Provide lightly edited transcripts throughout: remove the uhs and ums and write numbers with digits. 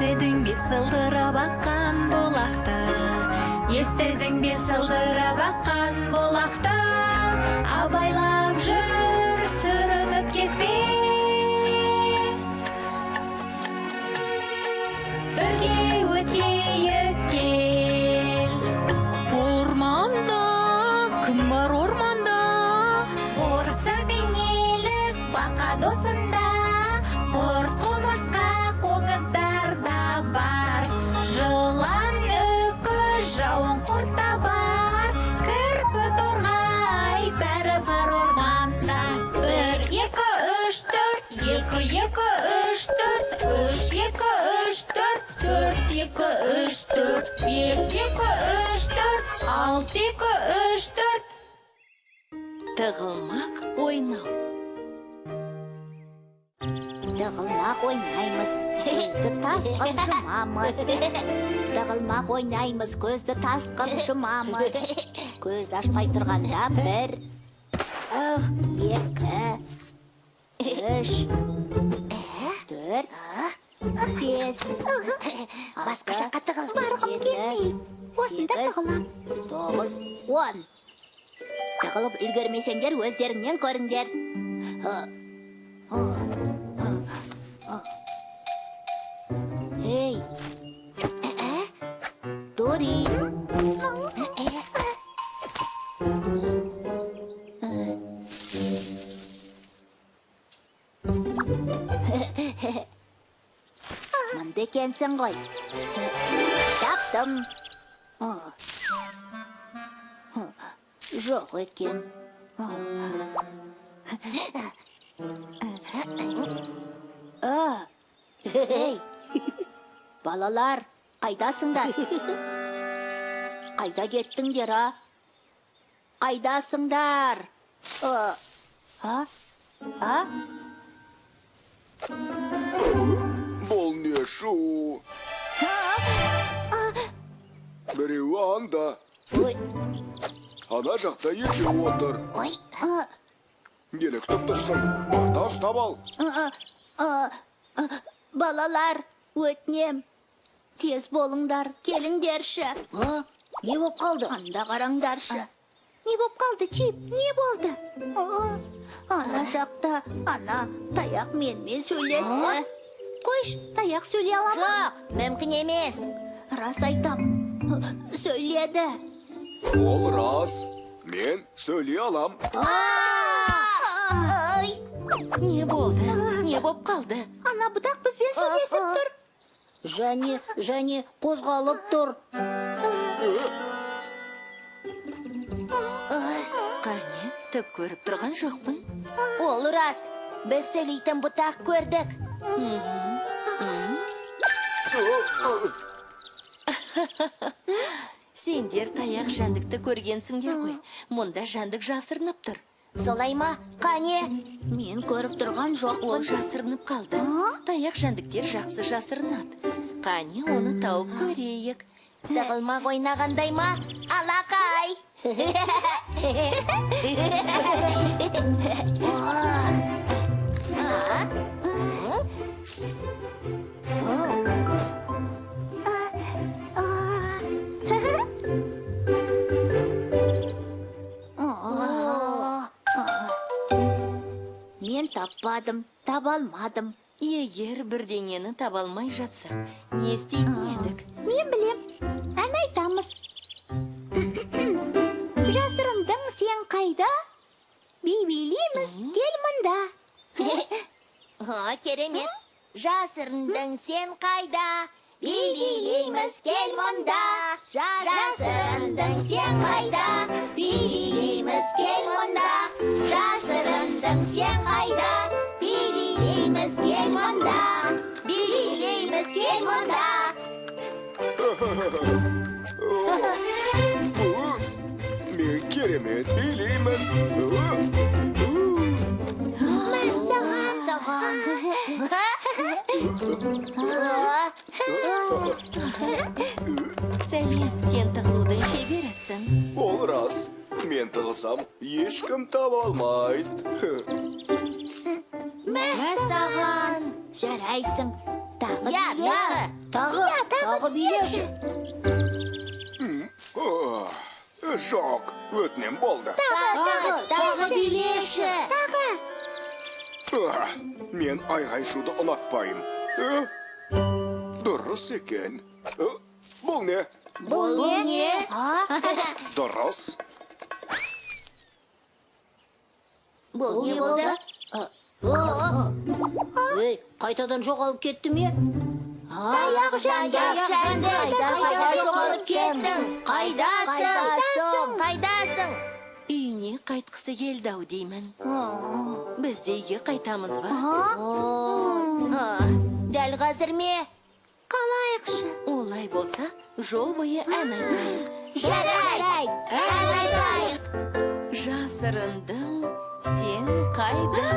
Естедің бе сылдырап аққан бұлақты, естедің бе сылдырап аққан бұлақты, абайлап жүр сүрініп кетпе. Бірге өтейік кел. Орманда, кім бар орманда? Борсы бейнелік бақа досында, құрт құмырсқа қоңыздар да бар. Жылан үкі жауын құрт та бар. Кірпі торғай бәрі бір орманда. 1, 2, 3, 4, 2, 2, 3, 4, 3, 2, 3, 4, 4, 2, 3, 4, 5, 2, 3, 4, 6, 2, 3, 4. Тығылмақ ойнау. Тығылмақ ойнаймыз, көзді тасқын жұмамыз. Тығылмақ ойнаймыз, көзді тасқын жұмамыз. Көз ашпай тұрғанда 1, 2, 3, 4, 5. Басқа жаққа тығыл. Барғым келмей. Осында тығылам. 9, 10. Тығылып үлгермесеңдер, өздеріңнен көріңдер. Эй, Дори. Мында екенсің ғой. Таптым. Жоқ екен. Эй, балалар, қайдасыңдар? Қайда кеттіңдер, а? Қайдасыңдар? Бұл не шу? Біреуі анда, Ой, ана жақта екеуі отыр. ой, Неліктіп тұрсың? Барда ұстап ал. балалар, өтінем. Тез болыңдар, келіңдерші. Не болып қалды? Анда қараңдаршы. Не болып қалды, Чип? Не болды? Ана жақта, ана таяқ менімен сөйлесті. Қойш, таяқ сөйлей алама? Жоқ, мүмкін емес. Рас айтам, сөйледі. Ол рас. Мен сөйлей алам. Ай, Не болды? Не боп қалды? ана бұтақ бізбен сөйлесіп тұр. Және қозғалып тұр. Қане, түк көріп тұрған жоқпын. Ол рас. Біз сөйлейтін бұтақ көрдік. Сендер таяқ жәндікті көргенсіңдер ғой. Мұнда жәндік жасырынып тұр. Солай ма? Қане? Мен көріп тұрған Ол жоқпын. жасырынып қалды. Таяқ жәндіктер жақсы жасырынады. Қане, оны тауып көрейік. Тығылмақ ойнағандай ма? Алақай! Мен таппадым, таба алмадым. Егер бірдеңені таба алмай жатсақ, не істейтін едік? Мен білем, ән айтамыз. Жасырындың сен қайда? Билейміз, кел мұнда. Керемет. Жасырындың сен қайда? Билейміз, кел мұнда. Жасырындың сен қайда? Билейміз, кел мұнда. Жасырындың сен қайда? Билейміз, кел мұнда. Билейміз, кел мұнда. Мен керемет билеймін. Саған. Сәлем, сен тығылудың шеберісің. Ол рас. Мен тығылсам, ешкім таба алмайды. Мәссаған. Жарайсың, тағы Я, биле. Тағы билеші. Жоқ, өтінем болды. Тағы билеші. Мен айғай-шуды ұнатпайым. Дұрыс екен. Бұл не? Бұл не? Дұрыс. Бұл не болды? Ей, қайтадан жоғалып кетті ме? Таяқ жанды. Қайда жоғалып кеттің? Қайдасың? Үйіне қайтқысы келді-ау деймін. Біз де үйге қайтамыз ба? Дәл қазір ме? Қалайықшы? Олай болса, жол бойы ән айтайық. Жарайды, ән айтайық. Жасырындың, сен қайда?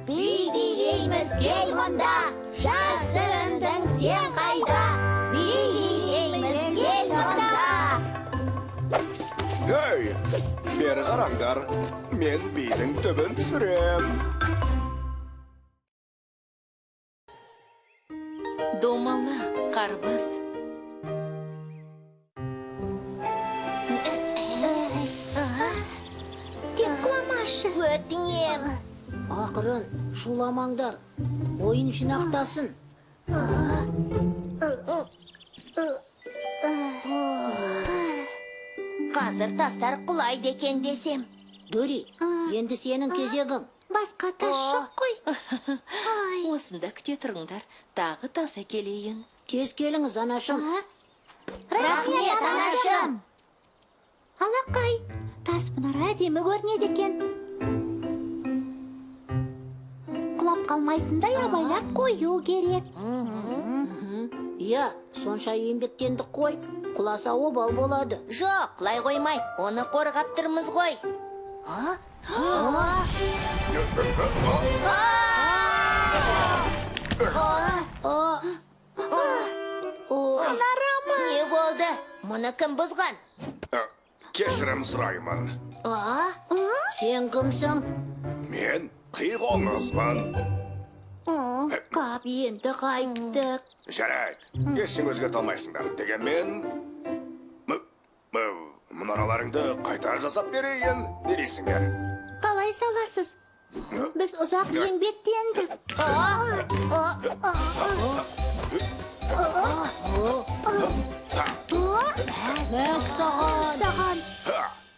Би билейміз кел мұнда, жасырындың сен қайда? Би билейміз кел мұнда. Ей, бері қараңдар. Мен бидің түбін түсірем. Домала, қарбыз. Тек құламашы. Өтінем. Ақырын, шуламаңдар. Ойын жинақтасын. Қазір тастар құлайды екен десем. Дори, енді сенің кезегің. Басқа тас жоқ қой. Осында күте тұрыңдар, тағы тас әкелейін. Тез келіңіз, анашым. Рахмет, анашым. Алақай, тас мұнара әдемі көрінеді екен. Құлап қалмайтындай абайлап қою керек. Иә, сонша еңбектендік қой. Құласа обал болады. Жоқ, құлай қоймай, оны қорғап тұрмыз ғой. Не болды? Мұны кім бұзған? Кешірім сұраймын. Сен кімсің? Мен қиғоңызбын. Қап енді қайттық. Жарайды, ешін өзгерте алмайсыңдар. Дегенмен, мұнараларыңды қайта жасап берейін, не дейсіңдер? Қалай саласыз? Біз ұзақ еңбектендік. Саған.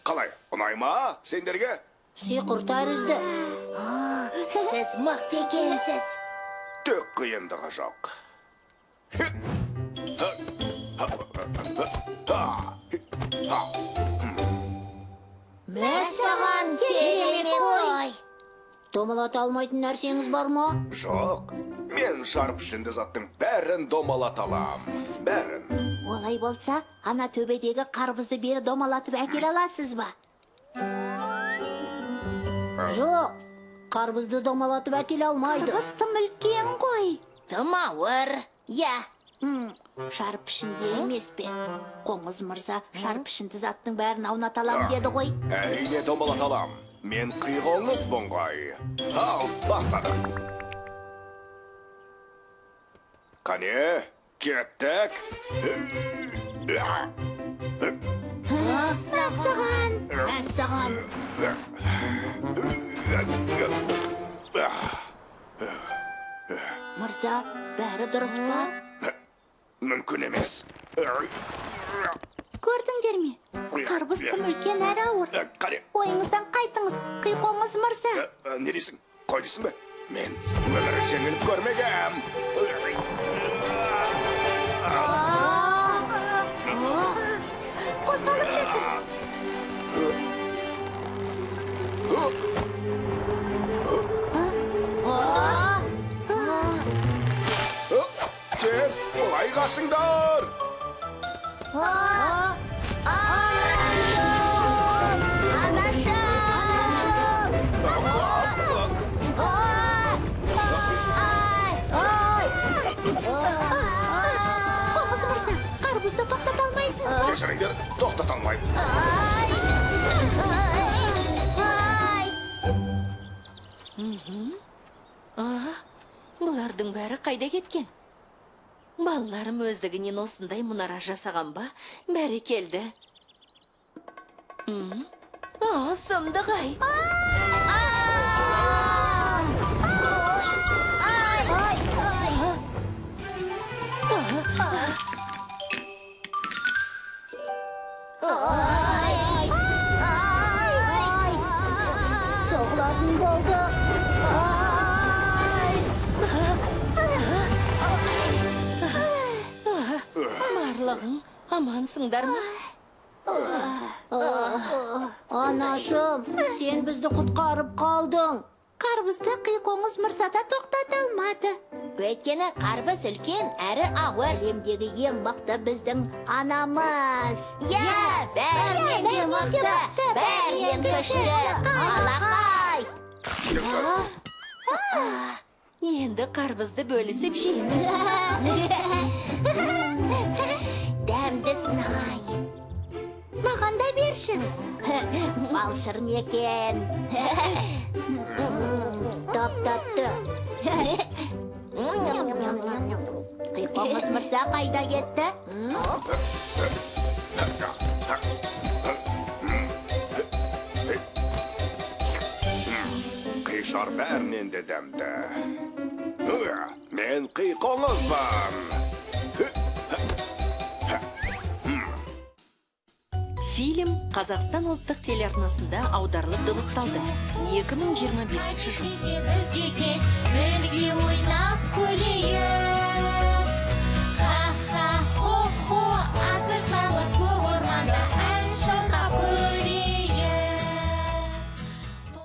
Қалай, ұнай ма сендерге? Сиқыр тәрізді. Сіз мықты екенсіз. Түк қиындығы жоқ. Мәссаған керемет қой. Домалата алмайтын нәрсеңіз бар ма? Жоқ, мен шарп ішінде заттың бәрін домалата алам. Бәрін. Олай болса, ана төбедегі қарбызды бері домалатып әкел аласыз ба? Жоқ, қарбызды домалатып әкеле алмайды. Қарбыз тым үлкен ғой. Тым ауыр. Я. Шарп ішінде емес пе? Қоңыз мырза шарп ішінде заттың бәрін аунат алам деді ғой. Әрине домалата алам. Мен қиғоңыз бұңғай. Ал, бастадым. Қане, кеттік. Мәссаған. Мырза, бәрі дұрыс па? Мүмкін емес. Көрдіңдер ме? Қарбыз тым үлкен әрі ауыр. Қане, Ойыңыздан қайтыңыз, қиқоңыз мырза. не дейсің? Қой дейсің бе? Мен өмірі жеңіліп көрмегем. Қозғалып жатыр. Тез, олай қашыңдар. Қоңыз мырза, қарбызды тоқтата алмайсыз ба? Кешіріңдер, тоқтата алмаймын. Бұлардың бәрі қайда кеткен? Балаларым өздігінен осындай мұнара жасаған ба? Бәрі келді. Сұмдық-ай. Соғылатын болды. Барлығың амансыңдар ма? Анашым, сен бізді құтқарып қалдың. Қарбызды қиқоңыз мұрсата тоқтата алмады. Өйткені қарбыз үлкен әрі ауыр. Әлемдегі ең мықты біздің анамыз. Я, бәрінен де мықты, бәрінен күшті, алақай. Енді қарбызды бөлісіп жейміз. Дәмді сынай. Маған да берші. Балшырын екен. Тап-татты. Қиқоңыз мырза қайда кетті? Қишар бәрінен де дәмді. Мен қиқоңызбын. Фильм Қазақстан ұлттық телеарнасында аударылып дыбысталды. 2025 жыл. Бірге ойнап күлейік.